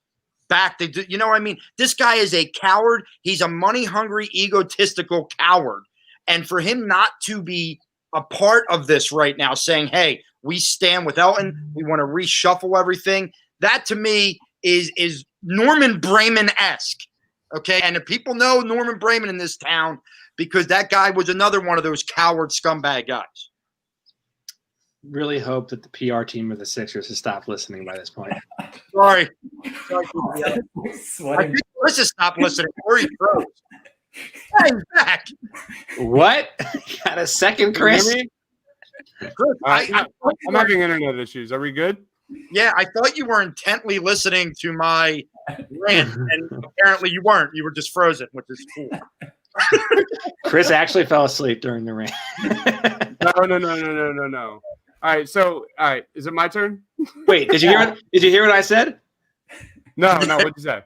back to, This guy is a coward. He's a money-hungry, egotistical coward. And for him not to be a part of this right now, saying, hey, we stand with Elton, we want to reshuffle everything, that to me is Norman Brayman-esque, okay? And if people know Norman Brayman in this town, because that guy was another one of those coward scumbag guys. Really hope that the PR team of the Sixers has stopped listening by this point. Sorry. I think Chris has stopped listening. Or he froze. Hey, back. What? Got a second, Chris? I'm having internet issues. Are we good? Yeah, I thought you were intently listening to my rant, and apparently you weren't. You were just frozen, which is cool. Chris actually fell asleep during the rant. No. All right. Is it my turn? Wait, did you hear what I said? No. What'd you say?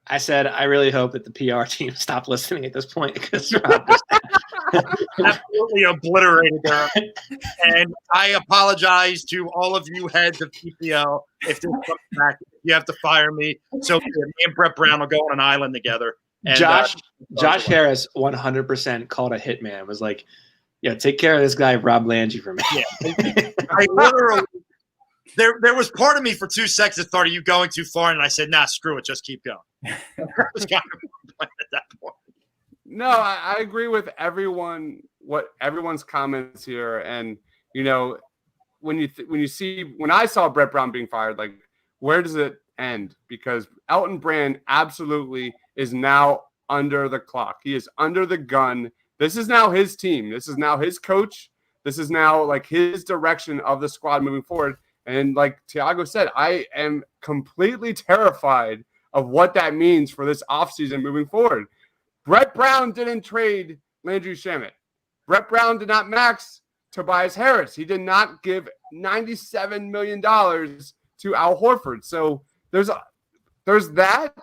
I said, I really hope that the PR team stopped listening at this point, because Rob just absolutely obliterated her. And I apologize to all of you heads of PPL. If this comes back, you have to fire me. So me and Brett Brown will go on an island together. And, Josh Harris 100% called a hitman. Was like, yeah, take care of this guy, Rob Lange, for me. Yeah. I literally – there was part of me for 2 seconds that thought, are you going too far? And I said, nah, screw it. Just keep going. I was kind of at that point. No, I agree with everyone's comments here. And, when I saw Brett Brown being fired, like, where does it end? Because Elton Brand absolutely is now under the clock. He is under the gun. This is now his team. This is now his coach. This is now like his direction of the squad moving forward. And like Thiago said, I am completely terrified of what that means for this offseason moving forward. Brett Brown didn't trade Landry Shamet. Brett Brown did not max Tobias Harris. He did not give $97 million to Al Horford. So there's that,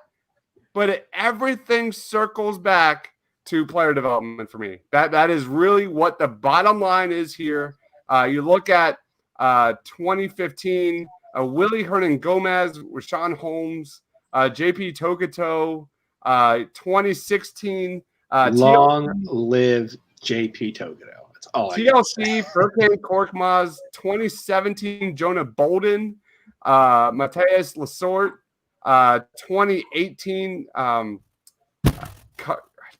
but everything circles back to player development for me. That is really what the bottom line is here. You look at 2015, Willie Hernan Gomez, Rashawn Holmes, JP Tokoto, 2016. Long live JP Tokoto. That's all TLC, Furkan Korkmaz, 2017, Jonah Bolden, Mateus Lasorte, 2018.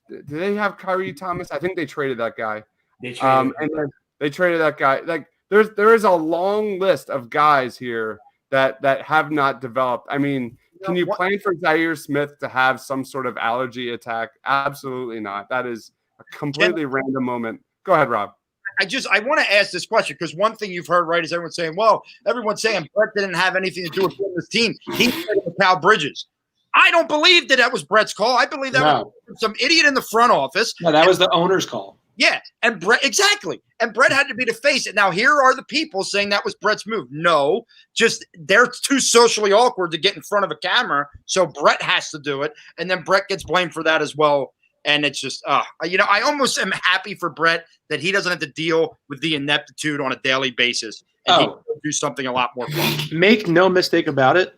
Did they have Kyrie Thomas? I think they traded that guy. And then they traded that guy. Like there is a long list of guys here that have not developed. I mean, can you plan for Zaire Smith to have some sort of allergy attack? Absolutely not. That is a completely random moment. Go ahead, Rob. I want to ask this question, because one thing you've heard, right, is everyone's saying Brett didn't have anything to do with this team. He played with Cal Bridges. I don't believe that was Brett's call. I believe that was some idiot in the front office. No, that was the owner's call. Yeah, and Brett, exactly. And Brett had to be the face. And now here are the people saying that was Brett's move. No, just they're too socially awkward to get in front of a camera, so Brett has to do it. And then Brett gets blamed for that as well. And it's just, I almost am happy for Brett that he doesn't have to deal with the ineptitude on a daily basis. And he can do something a lot more fun. Make no mistake about it.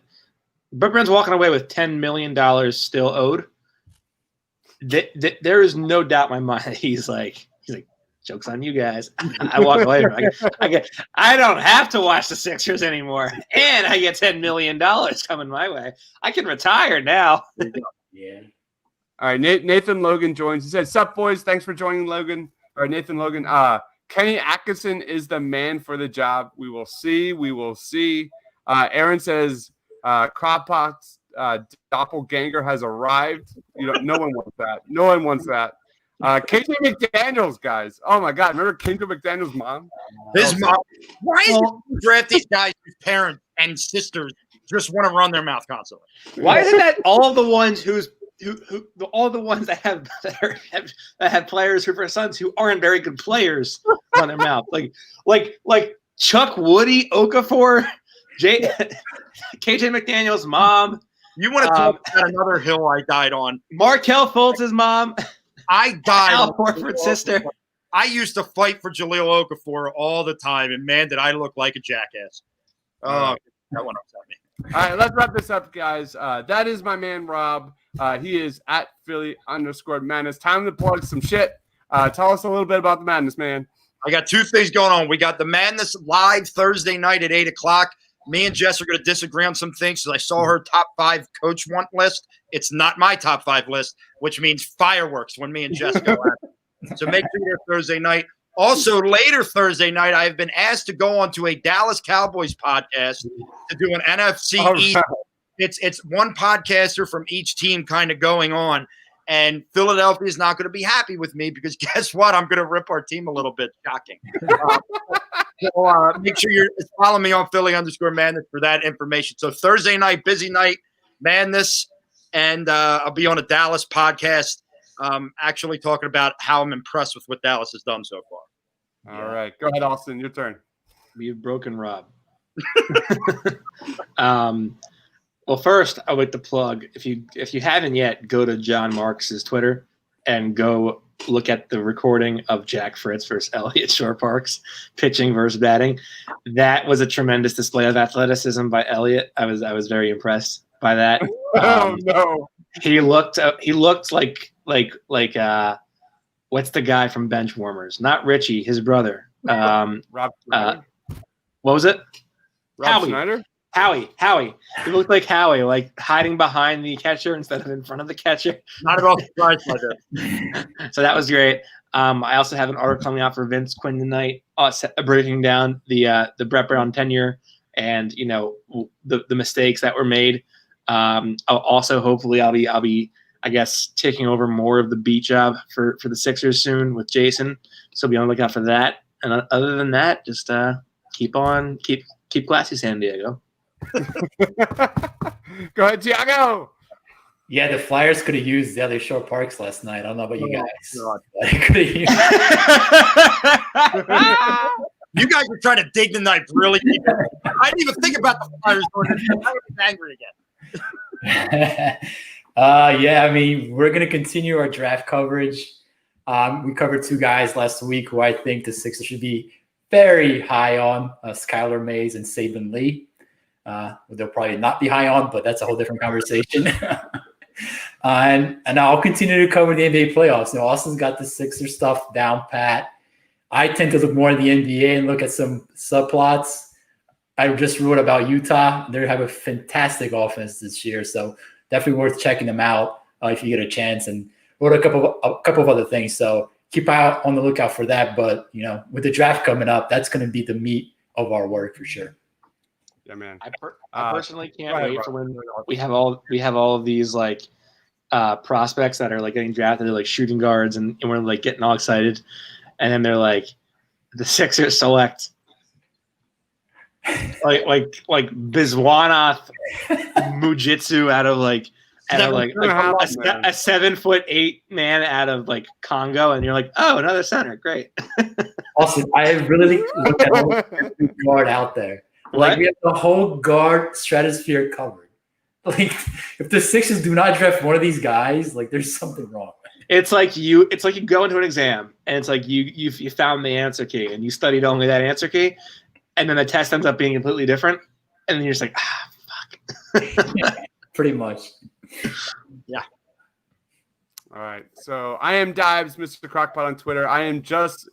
Brett Brown's walking away with $10 million still owed. There is no doubt in my mind that he's like, Joke's on you guys. I walk away from it. I don't have to watch the Sixers anymore, and I get $10 million coming my way. I can retire now. Yeah. All right, Nathan Logan joins. He says, "Sup, boys? Thanks for joining, Logan." Or Nathan Logan. Kenny Atkinson is the man for the job. We will see. We will see. Aaron says, Kropot's doppelganger has arrived. No one wants that. No one wants that. KJ McDaniels, guys. Oh my God! Remember KJ McDaniels' mom? His mom. Why is it draft these guys whose parents and sisters just want to run their mouth constantly? Why isn't that all the ones all the ones that have players who for sons who aren't very good players run their mouth? Like Chuck Woody, Okafor, KJ McDaniels' mom. You want to talk about another hill I died on? Markelle Fultz's mom. I died. Al Horford's sister. I used to fight for Jahlil Okafor all the time, and man, did I look like a jackass. Oh, that one upset me. All right, let's wrap this up, guys. That is my man, Rob. He is at Philly_Madness. Time to plug some shit. Tell us a little bit about the Madness, man. I got two things going on. We got the Madness live Thursday night at 8 o'clock. Me and Jess are going to disagree on some things because I saw her top 5 coach want list. It's not my top 5 list, which means fireworks when me and Jess go at it. So make sure you're Thursday night. Also, later Thursday night, I have been asked to go on to a Dallas Cowboys podcast to do an NFC East. Right. It's one podcaster from each team kind of going on. And Philadelphia is not going to be happy with me because guess what? I'm going to rip our team a little bit. Shocking. So make sure you're following me on Philly_Madness for that information. So Thursday night, busy night, Madness, and I'll be on a Dallas podcast actually talking about how I'm impressed with what Dallas has done so far. All right. Go ahead, Austin. Your turn. We've broken Rob. Well, first, I would like to plug, if you haven't yet, go to John Marks' Twitter and go look at the recording of Jack Fritz versus Elliott Shore-Parks, pitching versus batting. That was a tremendous display of athleticism by Elliott. I was very impressed by that. Oh no. He looked like what's the guy from Benchwarmers? Not Richie, his brother. Rob Schneider? What was it? Rob Schneider? Howie. He looked like Howie, like hiding behind the catcher instead of in front of the catcher. Not at all surprised by that. So that was great. I also have an article coming out for Vince Quinn tonight, breaking down the Brett Brown tenure and the mistakes that were made. Also, hopefully, I'll be I guess taking over more of the beat job for the Sixers soon with Jason. So be on the lookout for that. And other than that, just keep classy, San Diego. Go ahead, Thiago. Yeah, the Flyers could have used the other short parks last night. I don't know about you guys. You guys are trying to dig the knife really deep. I didn't even think about the Flyers. I was angry again. Yeah, I mean, we're going to continue our draft coverage. We covered 2 guys last week who I think the Sixers should be very high on, Skylar Mays and Saban Lee. They'll probably not be high on, but that's a whole different conversation. And I'll continue to cover the NBA playoffs. Austin's got the Sixers stuff down pat. I tend to look more at the NBA and look at some subplots. I just wrote about Utah. They have a fantastic offense this year, so definitely worth checking them out if you get a chance. And wrote a couple of other things. So keep out on the lookout for that. But with the draft coming up, that's going to be the meat of our work for sure. Yeah, man. I personally can't wait for when we have all of these prospects that are like getting drafted, they're like shooting guards, and we're like getting all excited, and then they're like the Sixers select like Biswanath Mujitsu out of a 7'8" man out of like Congo, and you're like, oh, another center, great. Also, I really look at every guard out there. Like we have the whole guard stratosphere covered. Like if the Sixers do not draft one of these guys, like there's something wrong. It's like you go into an exam and it's like you found the answer key and you studied only that answer key, and then the test ends up being completely different, and then you're just like, fuck. Yeah, pretty much. Yeah. All right. So I am Deibs, Mr. Crockpot on Twitter. I am just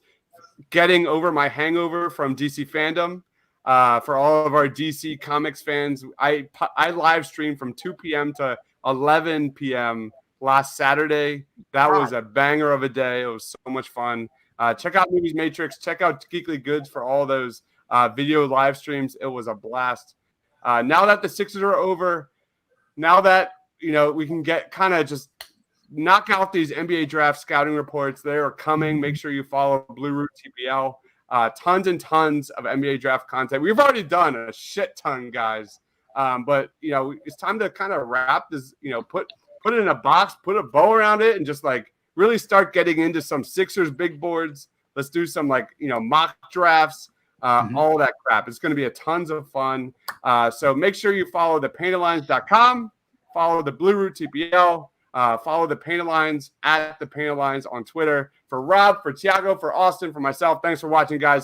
getting over my hangover from DC fandom. For all of our DC Comics fans, I live streamed from 2 p.m. to 11 p.m. last Saturday. That was a banger of a day. It was so much fun. Check out Movies Matrix. Check out Geekly Goods for all those video live streams. It was a blast. Now that the Sixers are over, now that we can get kind of just knock out these NBA draft scouting reports. They are coming. Make sure you follow Blue Root TPL. Tons and tons of NBA draft content. We've already done a shit ton, guys. But it's time to kind of wrap this. Put it in a box, put a bow around it, and just like really start getting into some Sixers big boards. Let's do some mock drafts. All that crap. It's going to be a tons of fun. So make sure you follow the painted-lines.com, follow the Blue Root TPL, follow the Painted Lines at the Painted Lines on Twitter. For Rob, for Thiago, for Austin, for myself, thanks for watching, guys.